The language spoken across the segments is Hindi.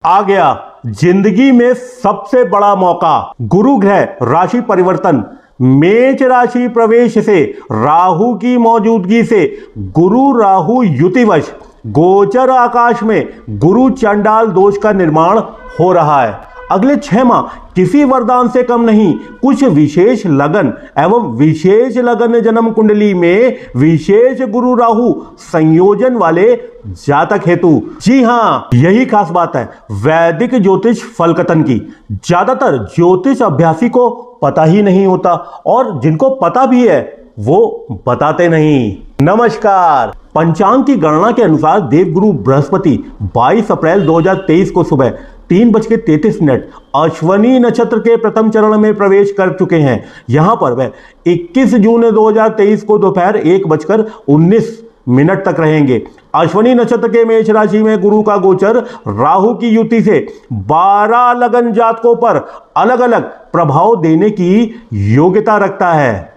आ गया जिंदगी में सबसे बड़ा मौका। गुरु ग्रह राशि परिवर्तन, मेष राशि प्रवेश से राहु की मौजूदगी से गुरु राहु युतिवश गोचर आकाश में गुरु चंडाल दोष का निर्माण हो रहा है। अगले 6 माह किसी वरदान से कम नहीं, कुछ विशेष लगन एवं विशेष लगन जन्म कुंडली में विशेष गुरु राहु संयोजन वाले जातक हेतु। जी हां, यही खास बात है वैदिक ज्योतिष फलकथन की। ज्यादातर ज्योतिष अभ्यासी को पता ही नहीं होता और जिनको पता भी है वो बताते नहीं। नमस्कार। पंचांग की गणना के अनुसार देवगुरु बृहस्पति 22 अप्रैल 2023 को सुबह 3:33 अश्वनी नक्षत्र के प्रथम चरण में प्रवेश कर चुके हैं। यहां पर वह 21 जून 2023 को दोपहर 1:19 तक रहेंगे। अश्वनी नक्षत्र के मेष राशि में गुरु का गोचर राहु की युति से 12 लगन जातकों पर अलग अलग प्रभाव देने की योग्यता रखता है।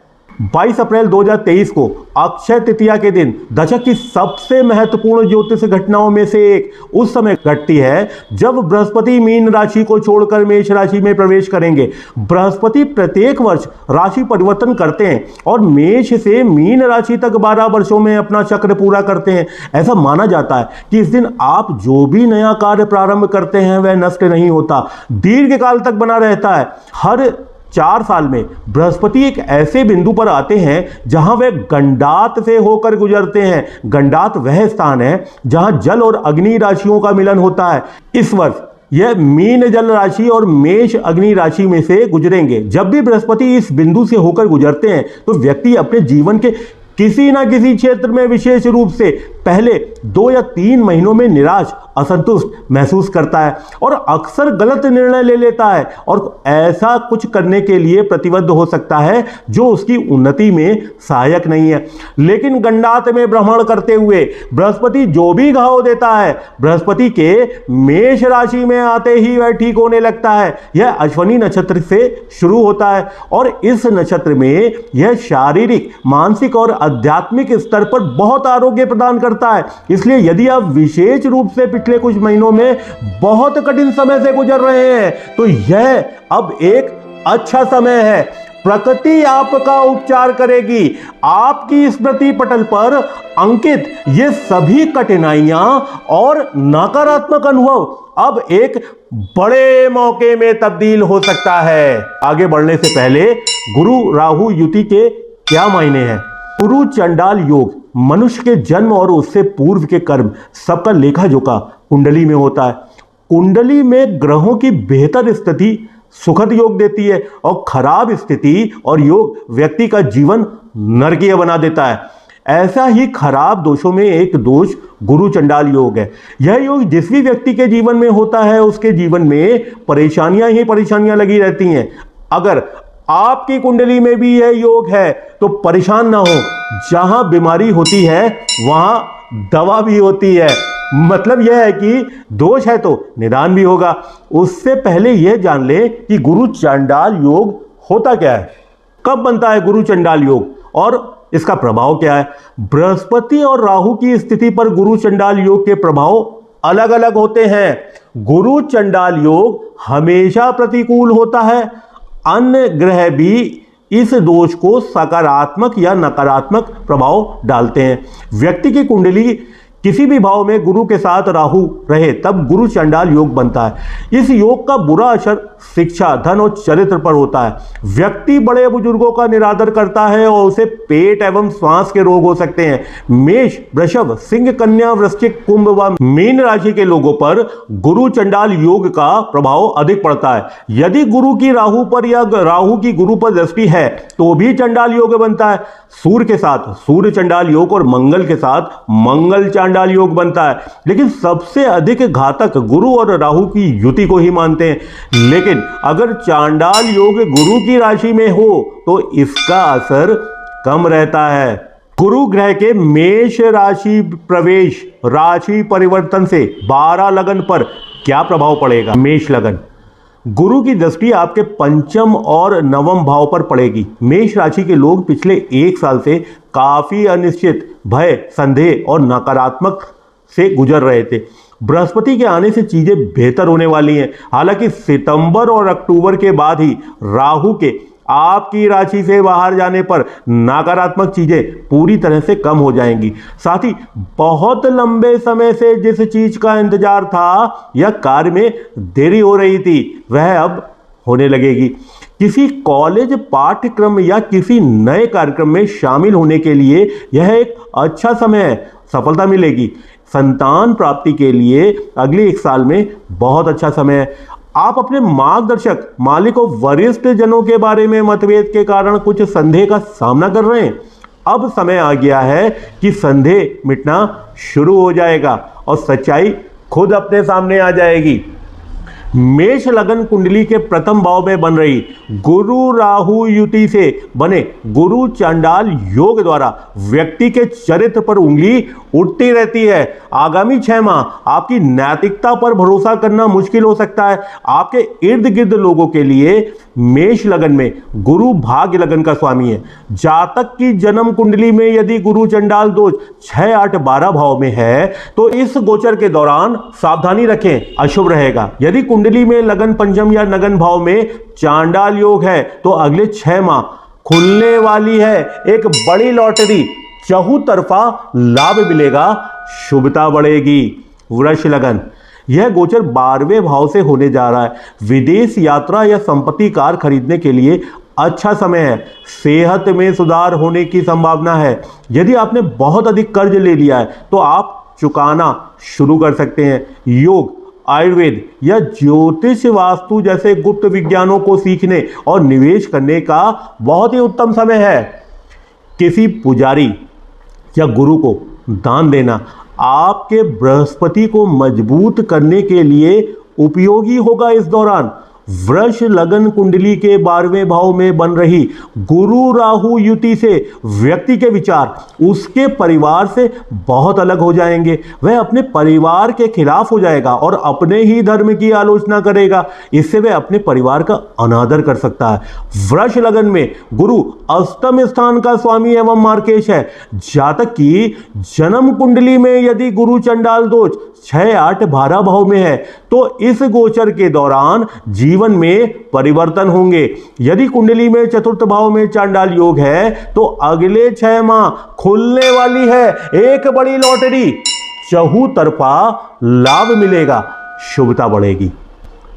22 अप्रैल 2023 को अक्षय तृतीया के दिन दशक की सबसे महत्वपूर्ण ज्योतिष घटनाओं में से एक उस समय घटती है जब बृहस्पति मीन राशि को छोड़कर मेष राशि में प्रवेश करेंगे। बृहस्पति प्रत्येक वर्ष राशि परिवर्तन करते हैं और मेष से मीन राशि तक 12 वर्षों में अपना चक्र पूरा करते हैं। ऐसा माना जाता है कि इस दिन आप जो भी नया कार्य प्रारंभ करते हैं वह नष्ट नहीं होता, दीर्घ काल तक बना रहता है। हर 4 साल में बृहस्पति एक ऐसे बिंदु पर आते हैं जहां वे गंडात से होकर गुजरते हैं। गंडात वह स्थान है जहां जल और अग्नि राशियों का मिलन होता है। इस वर्ष यह मीन जल राशि और मेष अग्नि राशि में से गुजरेंगे। जब भी बृहस्पति इस बिंदु से होकर गुजरते हैं तो व्यक्ति अपने जीवन के किसी ना किसी क्षेत्र में विशेष रूप से पहले 2 या 3 महीनों में निराश, असंतुष्ट महसूस करता है और अक्सर गलत निर्णय ले लेता है और ऐसा कुछ करने के लिए प्रतिबद्ध हो सकता है जो उसकी उन्नति में सहायक नहीं है। लेकिन गंडात में भ्रमण करते हुए बृहस्पति जो भी घाव देता है, बृहस्पति के मेष राशि में आते ही वह ठीक होने लगता है। यह अश्वनी नक्षत्र से शुरू होता है और इस नक्षत्र में यह शारीरिक, मानसिक और आध्यात्मिक स्तर पर बहुत आरोग्य प्रदान करता है। इसलिए यदि आप विशेष रूप से पिछले कुछ महीनों में बहुत कठिन समय से गुजर रहे हैं तो यह अब एक अच्छा समय है। प्रकृति आपका उपचार करेगी। आपकी स्मृति पटल पर अंकित ये सभी कठिनाइयां और नकारात्मक अनुभव अब एक बड़े मौके में तब्दील हो सकता है। आगे बढ़ने से पहले गुरु राहु युति के क्या मायने हैं? गुरु चंडाल योग मनुष्य के जन्म और उससे पूर्व के कर्म सबका लेखा जोखा कुंडली में होता है। कुंडली में ग्रहों की बेहतर स्थिति सुखद योग देती है और खराब स्थिति और योग व्यक्ति का जीवन नरकीय बना देता है। ऐसा ही खराब दोषों में एक दोष गुरु चंडाल योग है। यह योग जिस भी व्यक्ति के जीवन में होता है उसके जीवन में परेशानियां ही परेशानियां लगी रहती हैं। अगर आपकी कुंडली में भी यह योग है तो परेशान ना हो। जहां बीमारी होती है वहां दवा भी होती है। मतलब यह है कि दोष है तो निदान भी होगा। उससे पहले यह जान ले कि गुरु चंडाल योग होता क्या है, कब बनता है गुरु चंडाल योग और इसका प्रभाव क्या है। बृहस्पति और राहु की स्थिति पर गुरु चंडाल योग के प्रभाव अलग अलग होते हैं। गुरु चंडाल योग हमेशा प्रतिकूल होता है। अन्य ग्रह भी इस दोष को सकारात्मक या नकारात्मक प्रभाव डालते हैं। व्यक्ति की कुंडली किसी भी भाव में गुरु के साथ राहु रहे तब गुरु चंडाल योग बनता है। इस योग का बुरा असर शिक्षा, धन और चरित्र पर होता है। व्यक्ति बड़े बुजुर्गों का निरादर करता है और उसे पेट एवं श्वास के रोग हो सकते हैं। मेष, वृषभ, सिंह, कन्या, वृश्चिक, कुंभ व मीन राशि के लोगों पर गुरु चंडाल योग का प्रभाव अधिक पड़ता है। यदि गुरु की राहु पर या राहु की गुरु पर दृष्टि है तो भी चंडाल योग बनता है। सूर्य के साथ सूर्य चंडाल योग और मंगल के साथ मंगल चंडाल योग बनता है। लेकिन सबसे अधिक घातक गुरु और राहु की युति को ही मानते हैं। लेकिन अगर चांडाल योग गुरु की राशि में हो तो इसका असर कम रहता है। गुरु ग्रह के मेष राशि प्रवेश राशि परिवर्तन से 12 लगन पर क्या प्रभाव पड़ेगा? मेष लगन, गुरु की दृष्टि आपके पंचम और नवम भाव पर पड़ेगी। मेष राशि के लोग पिछले 1 साल से काफी अनिश्चित, भय, संदेह और नकारात्मक से गुजर रहे थे। बृहस्पति के आने से चीजें बेहतर होने वाली हैं। हालांकि सितंबर और अक्टूबर के बाद ही राहु के आपकी राशि से बाहर जाने पर नकारात्मक चीजें पूरी तरह से कम हो जाएंगी। साथ ही बहुत लंबे समय से जिस चीज का इंतजार था या कार्य में देरी हो रही थी वह अब होने लगेगी। किसी कॉलेज पाठ्यक्रम या किसी नए कार्यक्रम में शामिल होने के लिए यह एक अच्छा समय है, सफलता मिलेगी। संतान प्राप्ति के लिए अगले 1 साल में बहुत अच्छा समय है। आप अपने मार्गदर्शक, मालिक और वरिष्ठ जनों के बारे में मतभेद के कारण कुछ संदेह का सामना कर रहे हैं। अब समय आ गया है कि संदेह मिटना शुरू हो जाएगा और सच्चाई खुद अपने सामने आ जाएगी। मेष लगन कुंडली के प्रथम भाव में बन रही गुरु राहु युति से बने गुरु चांडाल योग द्वारा व्यक्ति के चरित्र पर उंगली उठती रहती है। आगामी 6 माह आपकी नैतिकता पर भरोसा करना मुश्किल हो सकता है। आपके इर्द गिर्द लोगों के लिए मेष लगन में गुरु भाग्य लगन का स्वामी है। जातक की जन्म कुंडली में यदि गुरु चंडाल दोष 6, 8, 12 भाव में है तो इस गोचर के दौरान सावधानी रखें, अशुभ रहेगा। यदि कुंडली में लगन पंचम या नगन भाव में चांडाल योग है तो अगले 6 माह खुलने वाली है एक बड़ी लॉटरी, चहुतरफा लाभ मिलेगा, शुभता बढ़ेगी। वृष लगन, यह गोचर 12वें भाव से होने जा रहा है। विदेश यात्रा या संपत्ति कार खरीदने के लिए अच्छा समय है। सेहत में सुधार होने की संभावना है। यदि आपने बहुत अधिक कर्ज ले लिया है तो आप चुकाना शुरू कर सकते हैं। योग, आयुर्वेद या ज्योतिष वास्तु जैसे गुप्त विज्ञानों को सीखने और निवेश करने का बहुत ही उत्तम समय है। किसी पुजारी या गुरु को दान देना आपके बृहस्पति को मजबूत करने के लिए उपयोगी होगा। इस दौरान वृष लगन कुंडली के 12वें भाव में बन रही गुरु राहु युति से व्यक्ति के विचार उसके परिवार से बहुत अलग हो जाएंगे। वह अपने परिवार के खिलाफ हो जाएगा और अपने ही धर्म की आलोचना करेगा। इससे वह अपने परिवार का अनादर कर सकता है। वृष लगन में गुरु अष्टम स्थान का स्वामी एवं मार्केश है। जातक की जन्म कुंडली में यदि गुरु चंडाल दोष 6, 8, 12 भाव में है तो इस गोचर के दौरान जीवन में परिवर्तन होंगे। यदि कुंडली में चतुर्थ भाव में चांडाल योग है तो अगले 6 माह खुलने वाली है एक बड़ी लॉटरी, चहुतरफा लाभ मिलेगा, शुभता बढ़ेगी।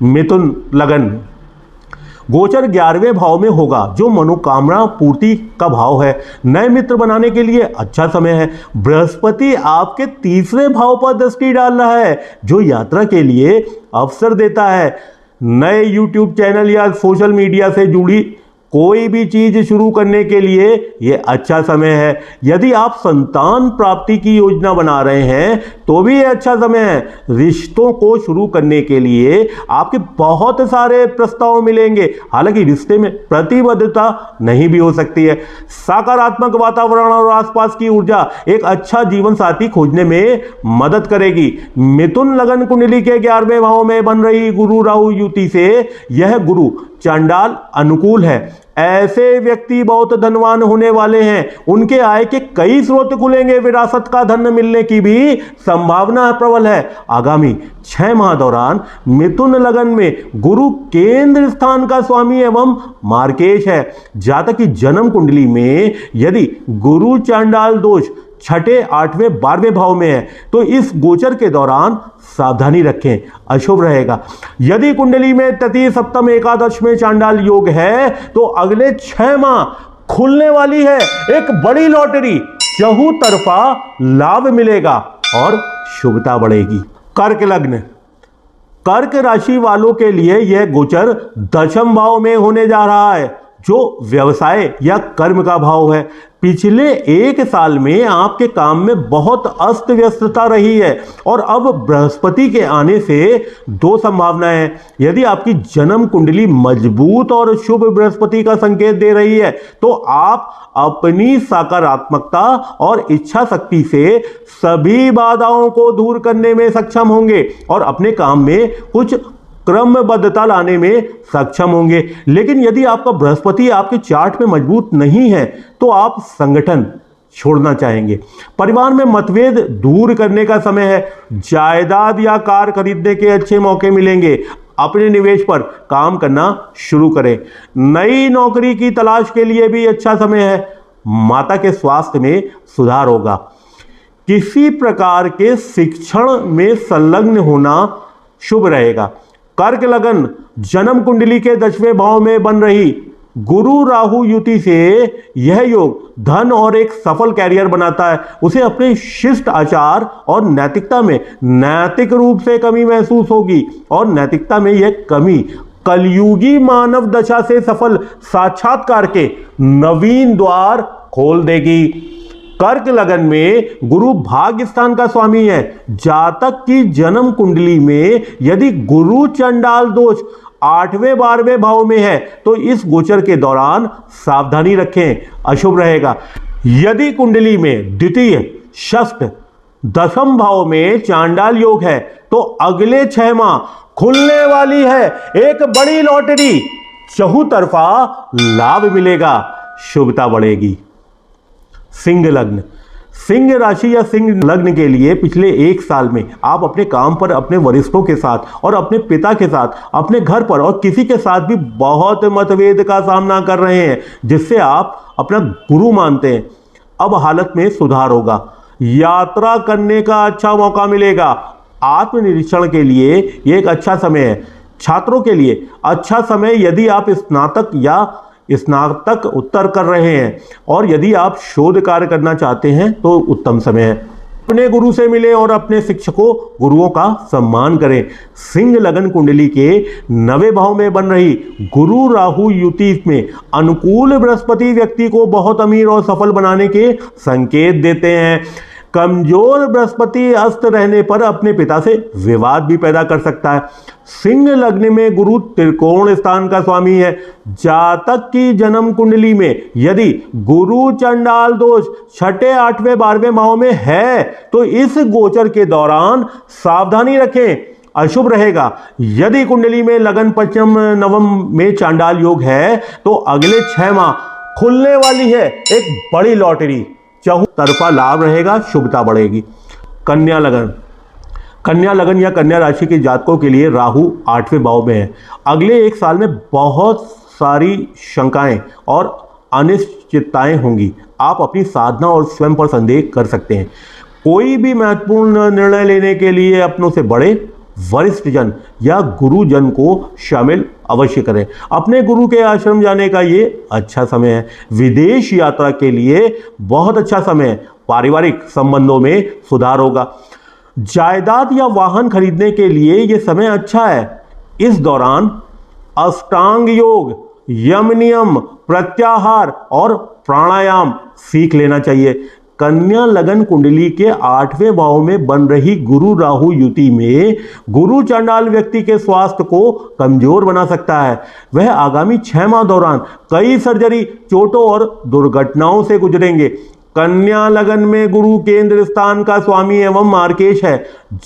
मिथुन लगन, गोचर 11वें भाव में होगा जो मनोकामना पूर्ति का भाव है। नए मित्र बनाने के लिए अच्छा समय है। बृहस्पति आपके 3रे भाव पर दृष्टि डाल रहा है जो यात्रा के लिए अवसर देता है। नए YouTube चैनल या सोशल मीडिया से जुड़ी कोई भी चीज शुरू करने के लिए यह अच्छा समय है। यदि आप संतान प्राप्ति की योजना बना रहे हैं तो भी यह अच्छा समय है। रिश्तों को शुरू करने के लिए आपके बहुत सारे प्रस्ताव मिलेंगे। हालांकि रिश्ते में प्रतिबद्धता नहीं भी हो सकती है। सकारात्मक वातावरण और आसपास की ऊर्जा एक अच्छा जीवन साथी खोजने में मदद करेगी। मिथुन लगन कुंडली के 11वें भाव में बन रही गुरु राहु युति से यह गुरु चांडाल अनुकूल है। ऐसे व्यक्ति बहुत धनवान होने वाले हैं। उनके आय के कई स्रोत खुलेंगे। विरासत का धन मिलने की भी संभावना प्रबल है। आगामी 6 माह दौरान मिथुन लगन में गुरु केंद्र स्थान का स्वामी एवं मार्केश है। जातक की जन्म कुंडली में यदि गुरु चांडाल दोष 6, 8, 12वें भाव में है तो इस गोचर के दौरान सावधानी रखें, अशुभ रहेगा। यदि कुंडली में तृतीय, सप्तम, एकादश में चांडाल योग है तो अगले 6 माह खुलने वाली है एक बड़ी लॉटरी, चहुतरफा लाभ मिलेगा और शुभता बढ़ेगी। कर्क लग्न, कर्क राशि वालों के लिए यह गोचर 10वें भाव में होने जा रहा है जो व्यवसाय या कर्म का भाव है। पिछले 1 साल में आपके काम में बहुत अस्त व्यस्तता रही है और अब बृहस्पति के आने से 2 संभावनाएं हैं। यदि आपकी जन्म कुंडली मजबूत और शुभ बृहस्पति का संकेत दे रही है तो आप अपनी सकारात्मकता और इच्छा शक्ति से सभी बाधाओं को दूर करने में सक्षम होंगे और अपने काम में कुछ क्रमबद्धता लाने में सक्षम होंगे। लेकिन यदि आपका बृहस्पति आपके चार्ट में मजबूत नहीं है तो आप संगठन, छोड़ना चाहेंगे। परिवार में मतभेद दूर करने का समय है। जायदाद या कार खरीदने के अच्छे मौके मिलेंगे। अपने निवेश पर काम करना शुरू करें। नई नौकरी की तलाश के लिए भी अच्छा समय है। माता के स्वास्थ्य में सुधार होगा। किसी प्रकार के शिक्षण में संलग्न होना शुभ रहेगा। कर्क लगन जन्म कुंडली के 10वें भाव में बन रही गुरु राहु युति से यह योग धन और एक सफल कैरियर बनाता है। उसे अपने शिष्ट आचार और नैतिकता में नैतिक रूप से कमी महसूस होगी और नैतिकता में यह कमी कलयुगी मानव दशा से सफल साक्षात्कार के नवीन द्वार खोल देगी। कर्क लगन में गुरु भाग्य स्थान का स्वामी है। जातक की जन्म कुंडली में यदि गुरु चंडाल दोष 8वें 12वें भाव में है तो इस गोचर के दौरान सावधानी रखें, अशुभ रहेगा। यदि कुंडली में द्वितीय षष्ठ 10म भाव में चांडाल योग है तो अगले 6 माह खुलने वाली है एक बड़ी लॉटरी। चहुतरफा लाभ मिलेगा, शुभता बढ़ेगी। सिंह लग्न, सिंह राशि या सिंह लग्न के लिए पिछले 1 साल में आप अपने काम पर अपने वरिष्ठों के साथ और अपने पिता के साथ, अपने घर पर और किसी के साथ भी बहुत मतभेद का सामना कर रहे हैं जिससे आप अपना गुरु मानते हैं। अब हालत में सुधार होगा। यात्रा करने का अच्छा मौका मिलेगा। आत्मनिरीक्षण के लिए ये एक अच्छा समय है। छात्रों के लिए अच्छा समय यदि आप स्नातक या स्नातक उत्तर कर रहे हैं और यदि आप शोध कार्य करना चाहते हैं तो उत्तम समय है। अपने गुरु से मिलें और अपने शिक्षकों गुरुओं का सम्मान करें। सिंह लगन कुंडली के 9वें भाव में बन रही गुरु राहु युति में अनुकूल बृहस्पति व्यक्ति को बहुत अमीर और सफल बनाने के संकेत देते हैं। कमजोर बृहस्पति अस्त रहने पर अपने पिता से विवाद भी पैदा कर सकता है। सिंह लग्न में गुरु त्रिकोण स्थान का स्वामी है। जातक की जन्म कुंडली में यदि गुरु चंडाल दोष 6ठे 8वें 12वें भाव में है तो इस गोचर के दौरान सावधानी रखें, अशुभ रहेगा। यदि कुंडली में लगन 5म 9म में चांडाल योग है तो अगले 6 माह खुलने वाली है एक बड़ी लॉटरी। चहुतरफा लाभ रहेगा, शुभता बढ़ेगी। कन्या लगन, कन्या लगन या कन्या राशि के जातकों के लिए राहु 8वें भाव में है। अगले 1 साल में बहुत सारी शंकाएं और अनिश्चितताएं होंगी। आप अपनी साधना और स्वयं पर संदेह कर सकते हैं। कोई भी महत्वपूर्ण निर्णय लेने के लिए अपनों से बड़े वरिष्ठ जन या गुरुजन को शामिल अवश्य करें। अपने गुरु के आश्रम जाने का ये अच्छा समय है। विदेश यात्रा के लिए बहुत अच्छा समय है। पारिवारिक संबंधों में सुधार होगा। जायदाद या वाहन खरीदने के लिए यह समय अच्छा है। इस दौरान अष्टांग योग, यम नियम, प्रत्याहार और प्राणायाम सीख लेना चाहिए। कन्या लगन कुंडली के 8वें भाव में बन रही गुरु राहु युति में गुरु चंडाल व्यक्ति के स्वास्थ्य को कमजोर बना सकता है। वह आगामी 6 माह दौरान कई सर्जरी, चोटों और दुर्घटनाओं से गुजरेंगे। कन्या लगन में गुरु केंद्र स्थान का स्वामी एवं मार्केश है।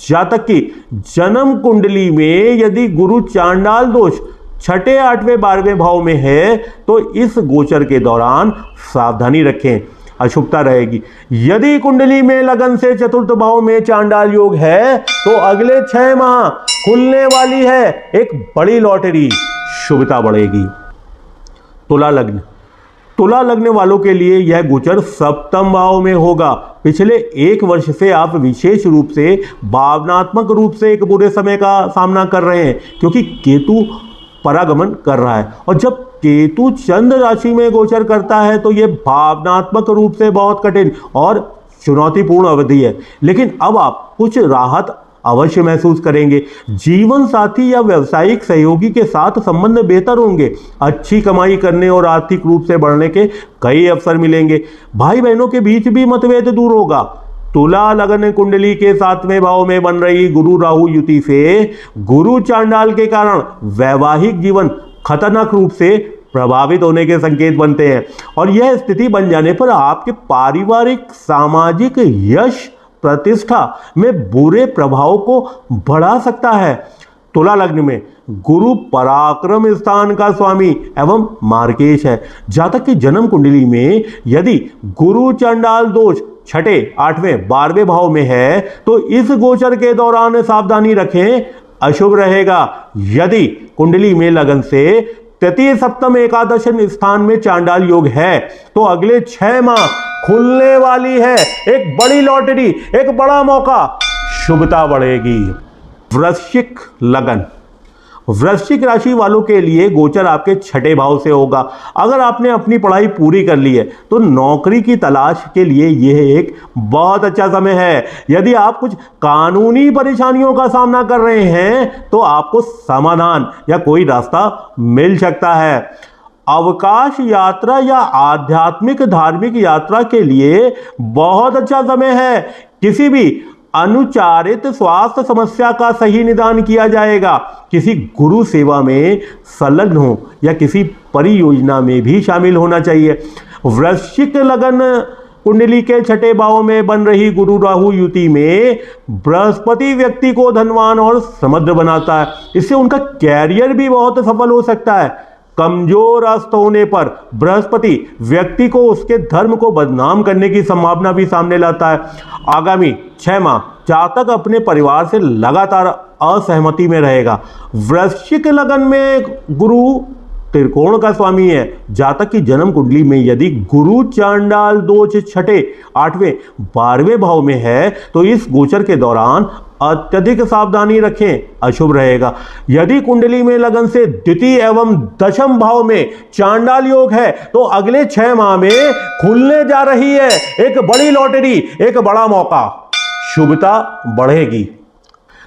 जातक की जन्म कुंडली में यदि गुरु चांडाल दोष 6ठे 8वें 12वें भाव में है तो इस गोचर के दौरान सावधानी रखें, अशुभता रहेगी। यदि कुंडली में लगन से 4th भाव में चांडाल योग है तो अगले 6 माह खुलने वाली है एक बड़ी लॉटरी, शुभता बढ़ेगी। तुला लग्न, तुला लग्न वालों के लिए यह गोचर 7म भाव में होगा। पिछले 1 वर्ष से आप विशेष रूप से भावनात्मक रूप से एक बुरे समय का सामना कर रहे हैं क्योंकि केतु परागमन कर रहा है और जब केतु चंद्र राशि में गोचर करता है तो यह भावनात्मक रूप से बहुत कठिन और चुनौतीपूर्ण अवधि है। लेकिन अब आप कुछ राहत अवश्य महसूस करेंगे। जीवन साथी या व्यावसायिक सहयोगी के साथ संबंध बेहतर होंगे। अच्छी कमाई करने और आर्थिक रूप से बढ़ने के कई अवसर मिलेंगे। भाई बहनों के बीच भी मतभेद दूर होगा। तुला लगन कुंडली के 7वें भाव में बन रही गुरु राहु युति से गुरु चांडाल के कारण वैवाहिक जीवन खतरनाक रूप से प्रभावित होने के संकेत बनते हैं और यह स्थिति बन जाने पर आपके पारिवारिक सामाजिक यश प्रतिष्ठा में बुरे प्रभाव को बढ़ा सकता है। तुला लग्न में गुरु पराक्रम स्थान का स्वामी एवं मार्केश है। जातक की जन्म कुंडली में यदि गुरु चंडाल दोष छठे, आठवें, 12वें भाव में है तो इस गोचर के दौरान सावधानी रखें, अशुभ रहेगा। यदि कुंडली में लगन से तृतीय, सप्तम, एकादश स्थान में चांडाल योग है तो अगले 6 माह खुलने वाली है एक बड़ी लॉटरी, एक बड़ा मौका, शुभता बढ़ेगी। वृश्चिक लगन, वृश्चिक राशि वालों के लिए गोचर आपके छठे भाव से होगा। अगर आपने अपनी पढ़ाई पूरी कर ली है तो नौकरी की तलाश के लिए यह एक बहुत अच्छा समय है। यदि आप कुछ कानूनी परेशानियों का सामना कर रहे हैं तो आपको समाधान या कोई रास्ता मिल सकता है। अवकाश यात्रा या आध्यात्मिक धार्मिक यात्रा के लिए बहुत अच्छा समय है। किसी भी अनुचारित स्वास्थ्य समस्या का सही निदान किया जाएगा। किसी गुरु सेवा में संलग्न हो या किसी परियोजना में भी शामिल होना चाहिए। वृश्चिक लगन कुंडली के छठे भाव में बन रही गुरु राहु युति में बृहस्पति व्यक्ति को धनवान और समृद्ध बनाता है। इससे उनका कैरियर भी बहुत सफल हो सकता है। कमजोर अस्त होने पर बृहस्पति व्यक्ति को उसके धर्म को बदनाम करने की संभावना भी सामने लाता है। आगामी 6 माह जातक अपने परिवार से लगातार असहमति में रहेगा। वृश्चिक लगन में गुरु त्रिकोण का स्वामी है। जातक की जन्म कुंडली में यदि गुरु चांडाल दोष छठे, 8वें, 12वें भाव में है तो इस गोचर के दौरान अत्यधिक सावधानी रखें, अशुभ रहेगा। यदि कुंडली में लगन से द्वितीय एवं दशम भाव में चांडाल योग है तो अगले 6 माह में खुलने जा रही है एक बड़ी लॉटरी, एक बड़ा मौका, शुभता बढ़ेगी।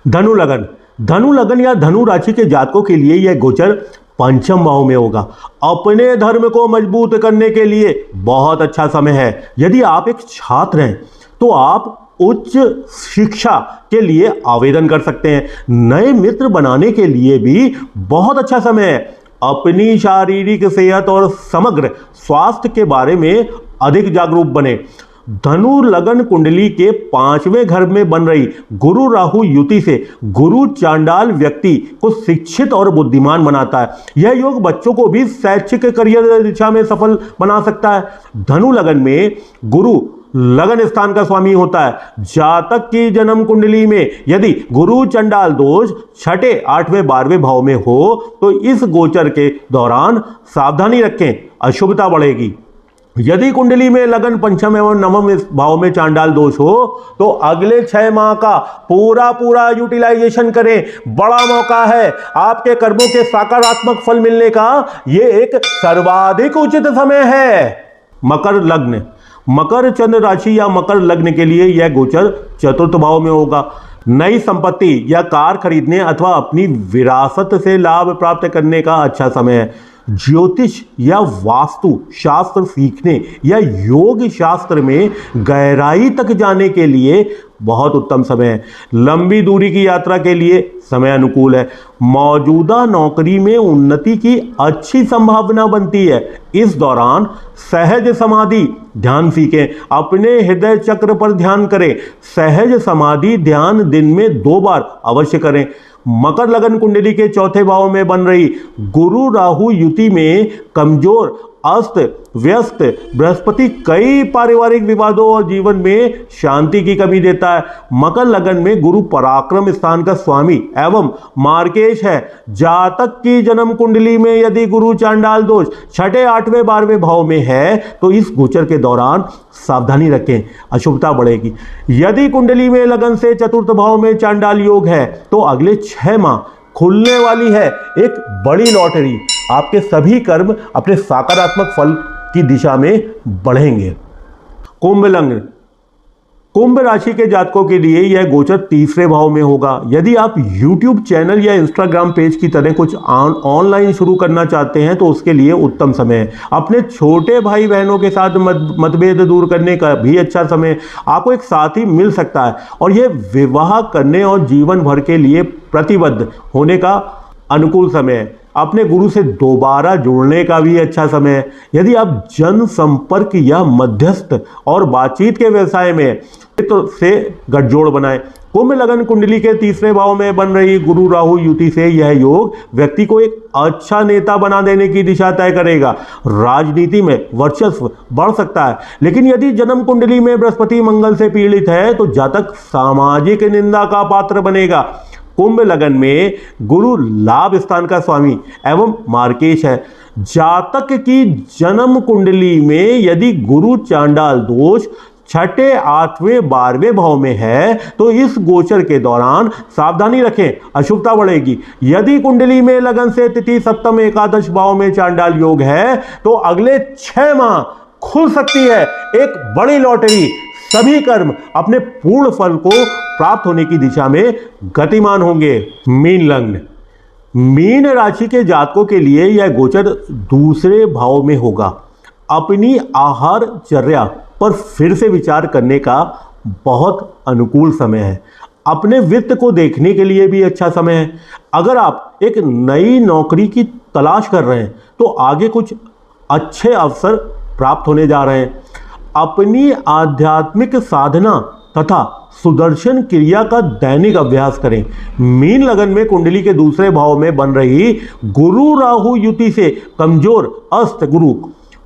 धनु लगन, धनु लगन या धनु राशि के जातकों के लिए यह गोचर पंचम भाव में होगा। अपने धर्म को मजबूत करने के लिए बहुत अच्छा समय है। यदि आप एक छात्र हैं तो आप उच्च शिक्षा के लिए आवेदन कर सकते हैं। नए मित्र बनाने के लिए भी बहुत अच्छा समय है। अपनी शारीरिक सेहत और समग्र स्वास्थ्य के बारे में अधिक जागरूक बने। धनु लगन कुंडली के 5वें घर में बन रही गुरु राहु युति से गुरु चांडाल व्यक्ति को शिक्षित और बुद्धिमान बनाता है। यह योग बच्चों को भी शैक्षिक करियर दिशा में सफल बना सकता है। धनु लगन में गुरु लगन स्थान का स्वामी होता है। जातक की जन्म कुंडली में यदि गुरु चंडाल दोष छठे, 8वें, 12वें भाव में हो तो इस गोचर के दौरान सावधानी रखें, अशुभता बढ़ेगी। यदि कुंडली में लगन पंचम एवं नवम भाव में चांडाल दोष हो तो अगले 6 माह का पूरा यूटिलाइजेशन करें, बड़ा मौका है। आपके कर्मों के सकारात्मक फल मिलने का यह एक सर्वाधिक उचित समय है। मकर लग्न, मकर चंद्र राशि या मकर लग्न के लिए यह गोचर चतुर्थ भाव में होगा। नई संपत्ति या कार खरीदने अथवा अपनी विरासत से लाभ प्राप्त करने का अच्छा समय है। ज्योतिष या वास्तु शास्त्र सीखने या योग शास्त्र में गहराई तक जाने के लिए बहुत उत्तम समय है। लंबी दूरी की यात्रा के लिए समय अनुकूल है। मौजूदा नौकरी में उन्नति की अच्छी संभावना बनती है। इस दौरान सहज समाधि ध्यान सीखें, अपने हृदय चक्र पर ध्यान करें। सहज समाधि ध्यान दिन में 2 बार अवश्य करें। मकर लगन कुंडली के चौथे भाव में बन रही गुरु राहु युति में कमजोर अस्त व्यस्त बृहस्पति कई पारिवारिक विवादों और जीवन में शांति की कमी देता है। मकर लगन में गुरु पराक्रम स्थान का स्वामी एवं मार्केश है। जातक की जन्म कुंडली में यदि गुरु चांडाल दोष छठे, 8वें, 12वें भाव में है तो इस गोचर के दौरान सावधानी रखें, अशुभता बढ़ेगी। यदि कुंडली में लगन से चतुर्थ भाव में चांडाल योग है तो अगले 6 माह खुलने वाली है एक बड़ी लॉटरी। आपके सभी कर्म अपने सकारात्मक फल की दिशा में बढ़ेंगे। कुंभ लग्न, कुंभ राशि के जातकों के लिए यह गोचर तीसरे भाव में होगा। यदि आप YouTube चैनल या Instagram पेज की तरह कुछ ऑनलाइन शुरू करना चाहते हैं तो उसके लिए उत्तम समय है। अपने छोटे भाई बहनों के साथ मतभेद दूर करने का भी अच्छा समय। आपको एक साथी मिल सकता है और यह विवाह करने और जीवन भर के लिए प्रतिबद्ध होने का अनुकूल समय है। अपने गुरु से दोबारा जुड़ने का भी अच्छा समय है। यदि आप जनसंपर्क या मध्यस्थ और बातचीत के व्यवसाय में तो से गठजोड़ बनाएं। कुंभ लगन कुंडली के तीसरे भाव में बन रही गुरु राहु युति से यह योग व्यक्ति को एक अच्छा नेता बना देने की दिशा तय करेगा। राजनीति में वर्चस्व बढ़ सकता है, लेकिन यदि जन्म कुंडली में बृहस्पति मंगल से पीड़ित है तो जातक सामाजिक निंदा का पात्र बनेगा। कुंभ लगन में गुरु लाभ स्थान का स्वामी एवं मार्केश है। जातक की जन्म कुंडली में यदि गुरु चांडाल दोष छठे, आठवें, 12वें भाव में है तो इस गोचर के दौरान सावधानी रखें, अशुभता बढ़ेगी। यदि कुंडली में लगन से तिथि, सप्तम, एकादश भाव में चांडाल योग है तो अगले 6 माह खुल सकती है एक बड़ी लॉटरी। सभी कर्म अपने पूर्ण फल को प्राप्त होने की दिशा में गतिमान होंगे। मीन लग्न, मीन राशि के जातकों के लिए यह गोचर दूसरे भाव में होगा। अपनी आहार चर्या पर फिर से विचार करने का बहुत अनुकूल समय है। अपने वित्त को देखने के लिए भी अच्छा समय है। अगर आप एक नई नौकरी की तलाश कर रहे हैं तो आगे कुछ अच्छे अवसर प्राप्त होने जा रहे हैं। अपनी आध्यात्मिक साधना तथा सुदर्शन क्रिया का दैनिक अभ्यास करें। मीन लगन में कुंडली के दूसरे भाव में बन रही गुरु राहु युति से कमजोर अस्त गुरु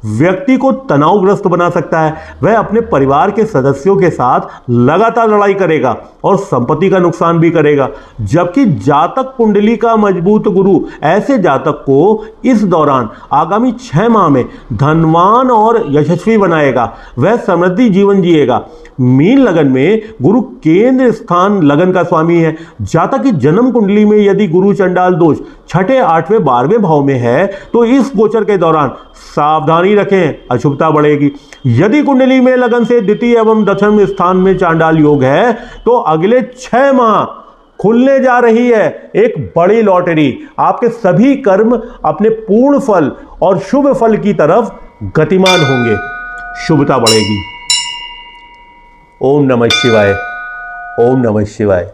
व्यक्ति को तनावग्रस्त बना सकता है। वह अपने परिवार के सदस्यों के साथ लगातार लड़ाई करेगा और संपत्ति का नुकसान भी करेगा। जबकि जातक कुंडली का मजबूत गुरु ऐसे जातक को इस दौरान आगामी 6 माह में धनवान और यशस्वी बनाएगा। वह समृद्धि जीवन जिएगा। मीन लगन में गुरु केंद्र स्थान लगन का स्वामी है। जातक की जन्म कुंडली में यदि गुरु चंडाल दोष छठे, 8वें, 12वें भाव में है तो इस गोचर के दौरान सावधानी रखें, अशुभता बढ़ेगी। यदि कुंडली में लगन से द्वितीय एवं दशम स्थान में चांडाल योग है तो अगले 6 माह खुलने जा रही है एक बड़ी लॉटरी। आपके सभी कर्म अपने पूर्ण फल और शुभ फल की तरफ गतिमान होंगे, शुभता बढ़ेगी। ओम नमः शिवाय। ओम नमः शिवाय।